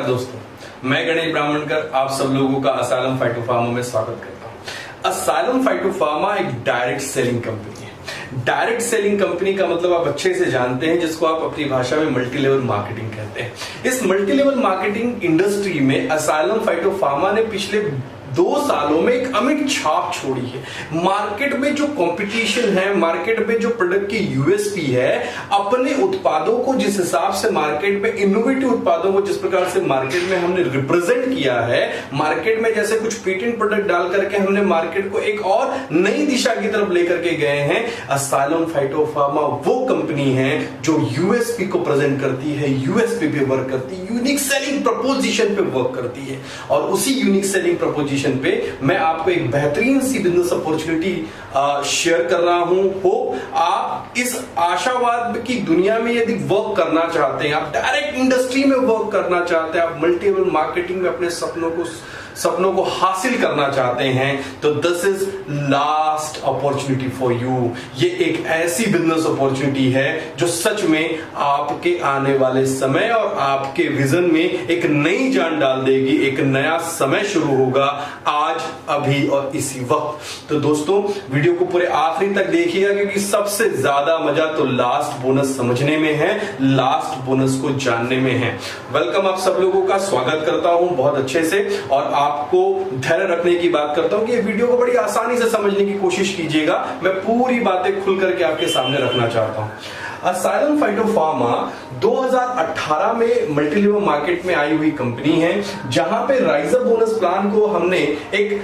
दोस्तों, मैं गणेश ब्राह्मणकर आप सब लोगों का असाइलम फाइटोफार्मा में स्वागत करता हूं। असाइलम फाइटोफार्मा एक डायरेक्ट सेलिंग कंपनी है। डायरेक्ट सेलिंग कंपनी का मतलब आप अच्छे से जानते हैं, जिसको आप अपनी भाषा में मल्टी लेवल मार्केटिंग कहते हैं। इस मल्टी लेवल मार्केटिंग इंडस्ट्री में असाइलम फाइटोफार्मा ने पिछले 2 सालों में एक अमिट छाप छोड़ी है। मार्केट में जो कंपटीशन है, मार्केट में जो प्रोडक्ट की यूएसपी है, अपने उत्पादों को जिस हिसाब से मार्केट में इनोवेटिव उत्पादों को जिस प्रकार से मार्केट में हमने रिप्रेजेंट किया है, मार्केट में जैसे कुछ पेटेंट प्रोडक्ट डाल करके हमने मार्केट को एक और नई दिशा की तरफ लेकर के गए हैं। असाइलम फाइटोफार्मा वो कंपनी है जो यूएसपी को प्रेजेंट करती है, यूएसपी पे वर्क करती है, यूनिक सेलिंग प्रपोजिशन पे वर्क करती है। और उसी यूनिक सेलिंग प्रपोजिशन पे मैं आपको एक बेहतरीन सी बिजनेस अपॉर्चुनिटी शेयर कर रहा हूं। हो आप इस आशावाद की दुनिया में यदि वर्क करना चाहते हैं, आप डायरेक्ट इंडस्ट्री में वर्क करना चाहते हैं, आप मल्टी लेवल मार्केटिंग में अपने सपनों को हासिल करना चाहते हैं, तो this is last opportunity for you. ये एक ऐसी बिजनेस अपॉर्चुनिटी है जो सच में आपके आने वाले समय और आपके विजन में एक नई जान डाल देगी। एक नया समय शुरू होगा आज, अभी और इसी वक्त। तो दोस्तों, वीडियो को पूरे आखिरी तक देखिएगा, क्योंकि सबसे ज्यादा मजा तो लास्ट बोनस समझने में है, लास्ट बोनस को जानने में है। वेलकम, आप सब लोगों का स्वागत करता हूं बहुत अच्छे से, और आपको धैर्य रखने की बात करता हूं कि ये वीडियो को बड़ी आसानी से समझने की कोशिश कीजिएगा। मैं पूरी बातें खुल करके आपके सामने रखना चाहता हूं। असाइलम फाइटोफार्मा 2018 में मल्टी लेवल मार्केट में आई हुई कंपनी है, जहां पे राइज अप बोनस प्लान को हमने एक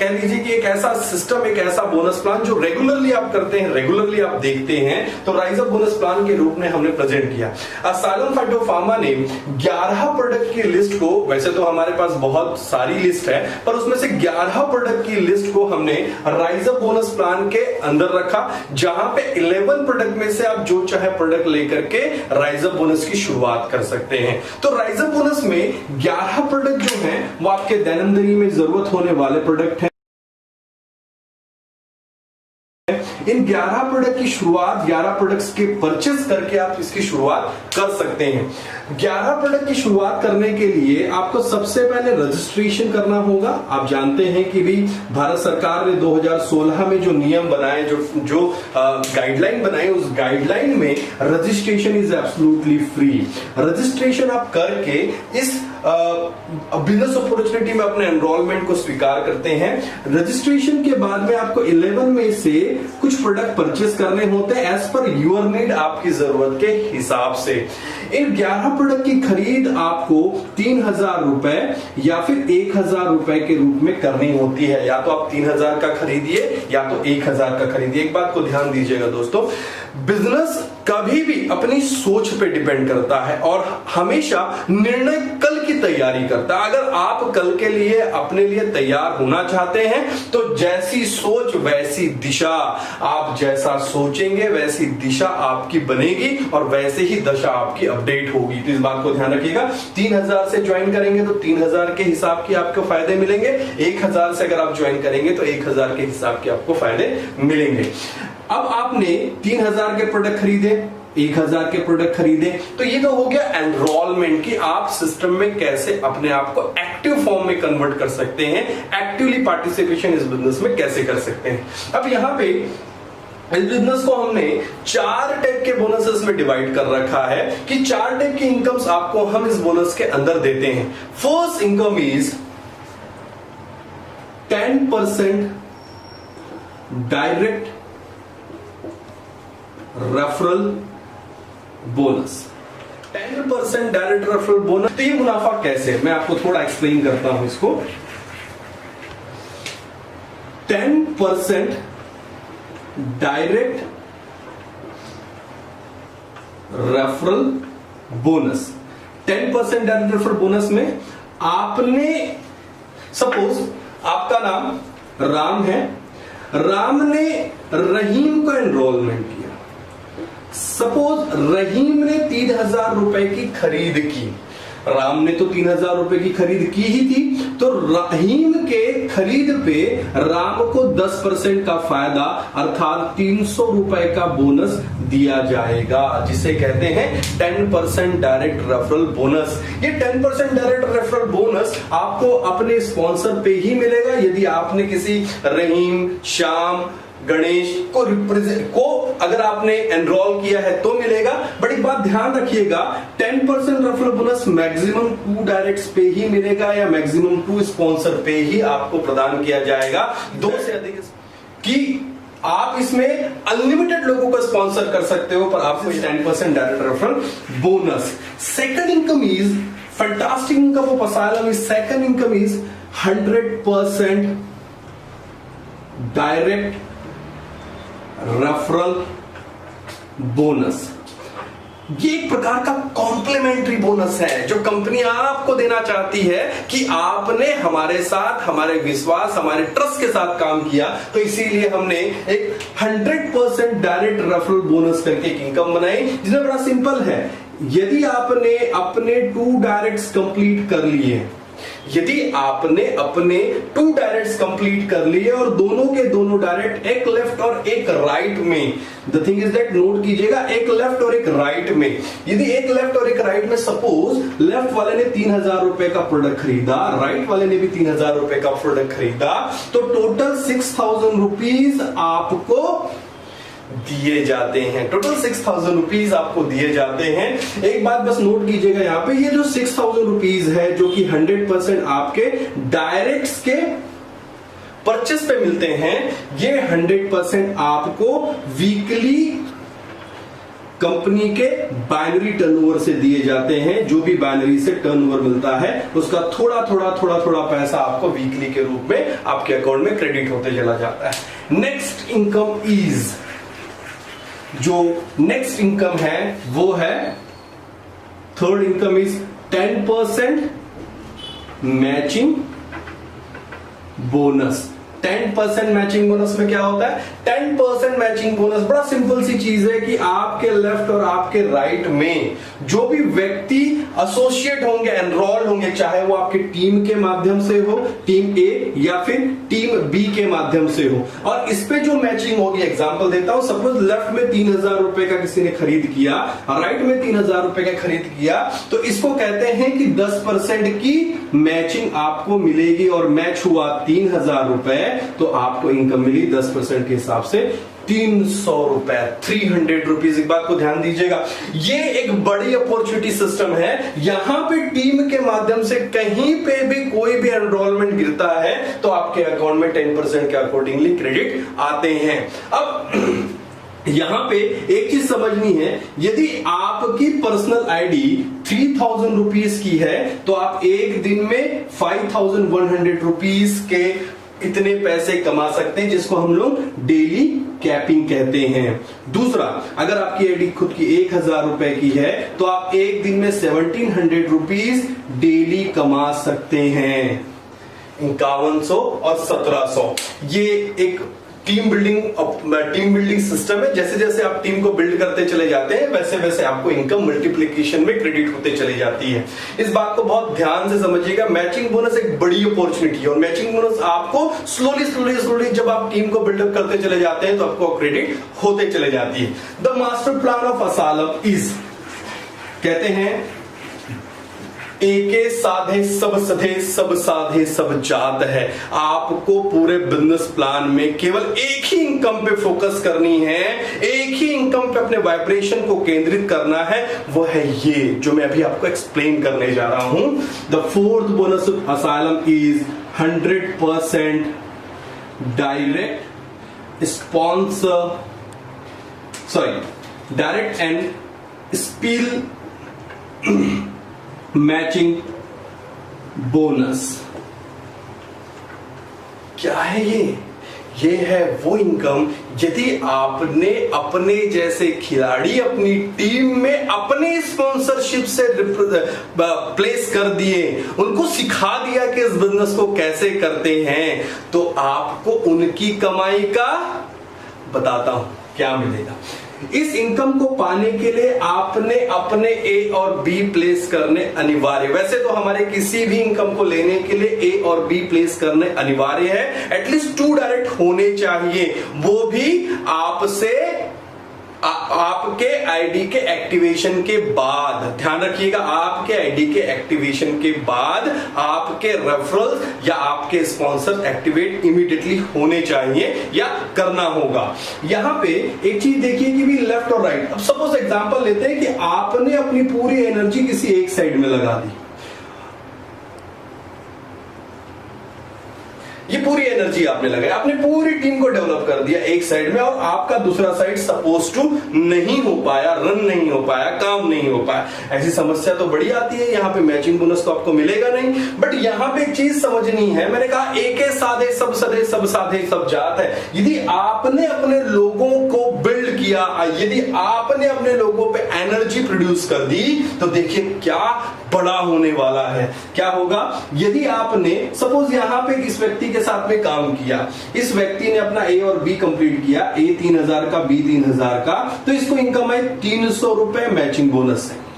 कह लीजिए कि एक ऐसा सिस्टम, एक ऐसा बोनस प्लान जो रेगुलरली आप करते हैं, रेगुलरली आप देखते हैं, तो राइज अप बोनस प्लान के रूप में हमने प्रेजेंट किया। असाइलम फाइटोफार्मा ने 11 प्रोडक्ट की लिस्ट को, वैसे तो हमारे पास बहुत सारी लिस्ट है, पर उसमें से 11 प्रोडक्ट की लिस्ट को हमने राइज अप बोनस प्लान के अंदर रखा, जहां पे 11 प्रोडक्ट में से आप जो प्रोडक्ट लेकर के राइज अप बोनस की शुरुआत कर सकते हैं। तो राइज अप बोनस में 11 प्रोडक्ट जो हैं वो आपके दैनंदिनी में जरूरत होने वाले प्रोडक्ट हैं। इन 11 प्रोडक्ट की शुरुआत, 11 प्रोडक्ट्स के परचेस करके आप इसकी शुरुआत कर सकते हैं। 11 प्रोडक्ट की शुरुआत करने के लिए आपको सबसे पहले रजिस्ट्रेशन करना होगा। आप जानते हैं कि भी भारत सरकार ने 2016 में जो नियम बनाए, जो गाइडलाइन बनाए, उस गाइडलाइन में registration is absolutely free. Registration आप करके इस बिजनेस अपॉर्चुनिटी में अपने एनरोलमेंट को स्वीकार करते हैं। रजिस्ट्रेशन के बाद में आपको 11 में से कुछ प्रोडक्ट परचेस करने होते हैं एज पर यूर नीड, आपकी जरूरत के हिसाब से। इन 11 प्रोडक्ट की खरीद आपको 3000 रुपए या फिर 1000 रुपए के रूप में करनी होती है। या तो आप 3000 का खरीदिए या तो 1000 का खरीदिए। एक बात को ध्यान दीजिएगा दोस्तों, बिजनेस कभी भी अपनी सोच पे डिपेंड करता है और हमेशा निर्णय कल की तैयारी करता है। अगर आप कल के लिए अपने लिए तैयार होना चाहते हैं, तो जैसी सोच वैसी दिशा, आप जैसा सोचेंगे वैसी दिशा आपकी बनेगी और वैसे ही दशा आपकी अपडेट होगी। तो इस बात को ध्यान रखिएगा। 3000 से ज्वाइन करेंगे तो 3000 के हिसाब के आपको फायदे मिलेंगे। 1000 से अगर आप ज्वाइन करेंगे तो 1000 के हिसाब के आपको फायदे मिलेंगे। अब आपने 3000 के प्रोडक्ट खरीदे, 1000 के प्रोडक्ट खरीदे, तो ये तो हो गया एनरोलमेंट की आप सिस्टम में कैसे अपने आप को एक्टिव फॉर्म में कन्वर्ट कर सकते हैं, एक्टिवली पार्टिसिपेशन इस बिजनेस में कैसे कर सकते हैं। अब यहां पे इस बिजनेस को हमने 4 टाइप के बोनसेस में डिवाइड कर रखा है कि 4 टाइप की इनकम्स आपको हम इस बोनस के अंदर देते हैं। First income is 10% direct referral bonus. 10% direct referral bonus. तो ये मुनाफा कैसे, मैं आपको थोड़ा एक्सप्लेन करता हूं इसको। 10% direct referral bonus. 10% direct referral bonus में आपने, सपोज आपका नाम राम है, राम ने रहीम को एनरोलमेंट किया। सपोज रहीम ने 3000 रुपए की खरीद की, राम ने तो 3,000 रुपए की खरीद की ही थी, तो रहीम के खरीद पे राम को 10% का फायदा अर्थात 300 रुपए का बोनस दिया जाएगा, जिसे कहते हैं 10% डायरेक्ट रेफरल बोनस। ये 10% डायरेक्ट रेफरल बोनस आपको अपने स्पॉन्सर पे ही मिलेगा। यदि आपने किसी रहीम, श्याम, गणेश को अगर आपने एनरोल किया है तो मिलेगा। बट एक बात ध्यान रखिएगा, 10% रेफरल बोनस मैक्सिमम 2 डायरेक्ट्स पे ही मिलेगा या मैक्सिमम 2 स्पॉन्सर पे ही आपको प्रदान किया जाएगा। 2 से अधिक कि आप इसमें अनलिमिटेड लोगों को स्पॉन्सर कर सकते हो, पर आपको 10% direct referral bonus. Second income is fantastic income of asylum. Second income is 100% direct referral bonus. ये एक प्रकार का कॉम्प्लीमेंट्री बोनस है जो कंपनी आपको देना चाहती है कि आपने हमारे साथ, हमारे विश्वास, हमारे ट्रस्ट के साथ काम किया, तो इसीलिए हमने एक 100% डायरेक्ट रेफरल बोनस करके एक इनकम बनाई, जिसमें बड़ा सिंपल है। यदि आपने अपने 2 डायरेक्ट्स कंप्लीट कर लिए, यदि आपने अपने 2 डायरेक्ट्स कंप्लीट कर लिए और दोनों के दोनों डायरेक्ट, एक लेफ्ट और एक राइट में, the thing is that, note कीजिएगा, एक लेफ्ट और एक राइट में, यदि एक लेफ्ट और एक राइट में, सपोज लेफ्ट वाले ने 3,000 रुपए का प्रोडक्ट खरीदा, राइट वाले ने भी 3,000 रुपए का प्रोडक्ट खरीदा, तो टोटल 6,000 रुपीज आपको दिए जाते हैं। टोटल 6,000 रुपीज आपको दिए जाते हैं। एक बात बस नोट कीजिएगा, यहां पे ये जो 6,000 रुपीज है जो कि 100% आपके डायरेक्ट्स के परचेस पे मिलते हैं, ये 100% आपको वीकली कंपनी के बाइनरी टर्नओवर से दिए जाते हैं। जो भी बाइनरी से टर्नओवर मिलता है उसका थोड़ा थोड़ा पैसा आपको वीकली के रूप में आपके अकाउंट में क्रेडिट होते चला जाता है। नेक्स्ट इनकम इज, जो नेक्स्ट इनकम है वो है, third income is 10% matching bonus. 10% matching bonus में क्या होता है? 10% मैचिंग बोनस बड़ा सिंपल सी चीज है कि आपके लेफ्ट और आपके राइट में जो भी व्यक्ति एसोसिएट होंगे, एनरोल्ड होंगे, चाहे वो आपके टीम के माध्यम से हो, टीम ए या फिर टीम बी के माध्यम से हो, और इस पे जो मैचिंग होगी, एग्जांपल देता हूं, सपोज लेफ्ट में 3,000 रुपए का किसी ने खरीद किया, राइट में 3,000 रुपए का खरीद किया, तो इसको कहते हैं कि 10% की मैचिंग आपको मिलेगी, और मैच हुआ 3,000 रुपए तो आपको इनकम मिली 10% के हिसाब से 300 रुपए, 300 रुपीज। एक बात को ध्यान दीजिएगा, ये एक बड़ी अपॉर्चुनिटी सिस्टम है। यहां पे टीम के माध्यम से कहीं पे भी कोई भी एनरोलमेंट गिरता है तो आपके अकाउंट में 10% के अकॉर्डिंगली क्रेडिट आते हैं। अब यहां पे एक चीज समझनी है, यदि आपकी पर्सनल आईडी 3,000 रुपीज की है तो आप एक दिन में 5,100 रुपीज के इतने पैसे कमा सकते हैं, जिसको हम लोग डेली कैपिंग कहते हैं। दूसरा, अगर आपकी आईडी खुद की 1,000 रुपए की है तो आप एक दिन में 1,700 रुपीज डेली कमा सकते हैं। 5100 और 1,700, ये एक टीम बिल्डिंग सिस्टम है। जैसे जैसे आप टीम को बिल्ड करते चले जाते हैं वैसे वैसे आपको इनकम मल्टीप्लिकेशन में क्रेडिट होते चली जाती है। इस बात को बहुत ध्यान से समझिएगा, मैचिंग बोनस एक बड़ी अपॉर्चुनिटी है, और मैचिंग बोनस आपको स्लोली जब आप टीम को बिल्डअप करते चले जाते हैं तो आपको क्रेडिट होते चले जाती है। The master plan of Aslam is, कहते हैं, एके साधे सब सधे, सब साधे सब जात है। आपको पूरे बिजनेस प्लान में केवल एक ही इनकम पे फोकस करनी है, एक ही इनकम पे अपने वाइब्रेशन को केंद्रित करना है, वो है ये जो मैं अभी आपको एक्सप्लेन करने जा रहा हूं। The fourth bonus of asylum is 100% direct sponsor, direct and spill matching bonus. क्या है ये है वो इनकम, यदि आपने अपने जैसे खिलाड़ी अपनी टीम में अपने स्पॉन्सरशिप से प्लेस कर दिए, उनको सिखा दिया कि इस बिजनेस को कैसे करते हैं, तो आपको उनकी कमाई का बताता हूं क्या मिलेगा। इस इनकम को पाने के लिए आपने अपने ए और बी प्लेस करने अनिवार्य। वैसे तो हमारे किसी भी इनकम को लेने के लिए ए और बी प्लेस करने अनिवार्य है, एटलीस्ट 2 डायरेक्ट होने चाहिए, वो भी आपसे आपके आईडी के एक्टिवेशन के बाद। ध्यान रखिएगा, आपके आईडी के एक्टिवेशन के बाद आपके रेफरल या आपके स्पॉन्सर एक्टिवेट इमीडिएटली होने चाहिए या करना होगा। यहां पे एक चीज देखिए कि भी लेफ्ट और राइट। अब सपोज एग्जांपल लेते हैं कि आपने अपनी पूरी एनर्जी किसी एक साइड में लगा दी, ये पूरी एनर्जी आपने लगाई, आपने पूरी टीम को डेवलप कर दिया एक साइड में, और आपका दूसरा साइड सपोज टू नहीं हो पाया, रन नहीं हो पाया, काम नहीं हो पाया। ऐसी समस्या तो बड़ी आती है, यहाँ पे मैचिंग बोनस तो आपको मिलेगा नहीं। बट यहाँ पे एक चीज समझनी है, मैंने कहा एक साधे सब सधे सब साधे सब जात है। यदि आपने अपने लोगों को बिल्ड किया, यदि आपने अपने लोगों पे एनर्जी प्रोड्यूस कर दी, तो देखिए क्या बड़ा होने वाला है। क्या होगा, यदि आपने सपोज यहां पे इस व्यक्ति के साथ में काम किया, इस व्यक्ति ने अपना ए और बी कंप्लीट किया, ए 3000 का, बी 3000 का, तो इसको इनकम है 300 रुपए मैचिंग बोनस से।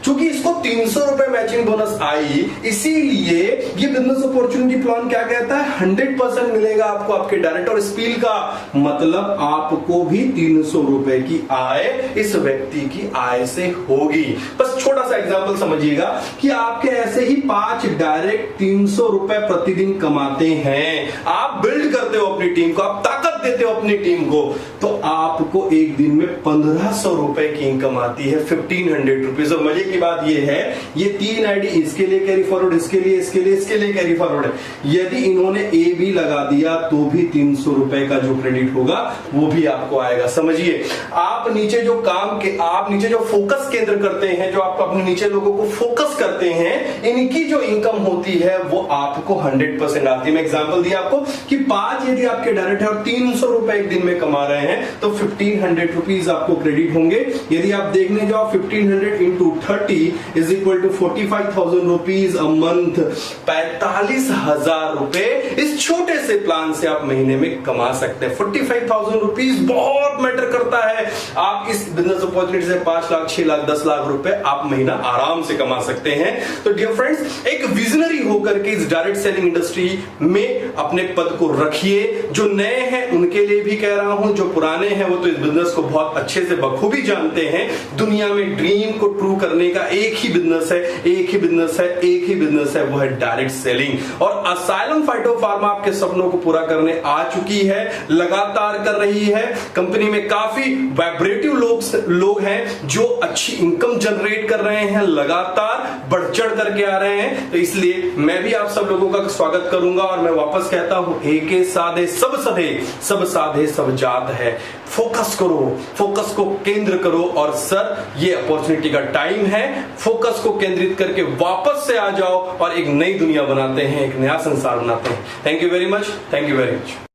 चूंकि इसको 300 रुपए मैचिंग बोनस आई, इसीलिए ये बिजनेस अपॉर्चुनिटी प्लान क्या कहता है, 100% मिलेगा आपको आपके डायरेक्ट और स्पील का, मतलब आपको भी 300 रुपए की आय इस व्यक्ति की आय से होगी। बस छोटा सा एग्जांपल समझिएगा कि आपके ऐसे ही 5 डायरेक्ट 300 रुपए प्रतिदिन कमाते हैं। आप बिल्ड करते हो अपनी टीम को, आप ताकत देते हो अपनी टीम को, तो आपको एक दिन में 1500 रुपए की इनकम आती है, 1500 रुपीज। और मजे की बात यह है, ये 3 आईडी इसके लिए कैरी फॉरवर्ड, इसके लिए, इसके लिए, इसके लिए कैरी फॉरवर्ड है। यदि इन्होंने ए भी लगा दिया तो भी 300 रुपए का जो क्रेडिट होगा वो भी आपको आएगा। समझिए, आप नीचे जो काम के, आप नीचे जो फोकस केंद्र करते हैं, जो आप अपने नीचे लोगों को फोकस करते हैं, इनकी जो इनकम होती है वो आपको 100% आती है। मैं एग्जांपल दिया आपको कि 5 यदि आपके डायरेक्ट है और 300 रुपए एक दिन में कमा रहे हैं, तो 1500 रुपीज आपको क्रेडिट होंगे। यदि आप देखने जाओ 1500 into 30 is equal to 45,000 rupees a month, 45,000 रुपए इस छोटे से प्लान से आप महीने में कमा सकते हैं। 45,000 रुपीज बहुत मैटर करता है। आप इस बिजनेस अपॉर्चुनिटी से 5 लाख, 6 लाख, 10 लाख रुपए आप महीना आराम से कमा सकते हैं। तो डियर फ्रेंड्स, एक विजनरी होकर के इस डायरेक्ट सेलिंग इंडस्ट्री में अपने पद को रखिए। जो नए हैं उनके लिए भी कह रहा हूं, जो पुराने हैं वो तो इस बिजनेस को बहुत अच्छे से बखूबी जानते हैं। दुनिया में ड्रीम को ट्रू करने का एक ही बिजनेस है, एक ही बिजनेस है, एक ही बिजनेस है, वो है डायरेक्ट सेलिंग। और असाइलम फाइटोफार्मा आपके सपनों को पूरा करने आ चुकी है, लगातार कर रही है। कंपनी में काफी वाइब्रेटिव लोग हैं जो अच्छी इनकम जनरेट कर रहे हैं, लगातार बढ़ चढ़ करके आ रहे हैं। तो इसलिए मैं भी आप सब लोगों का स्वागत करूंगा और मैं वापस कहता हूं, एक साधे सब सधे सब साधे सब जात है। फोकस करो, फोकस को केंद्र करो, और सर ये अपॉर्चुनिटी का टाइम है। फोकस को केंद्रित करके वापस से आ जाओ और एक नई दुनिया बनाते हैं, एक नया संसार बनाते हैं। Thank you very much, thank you very much.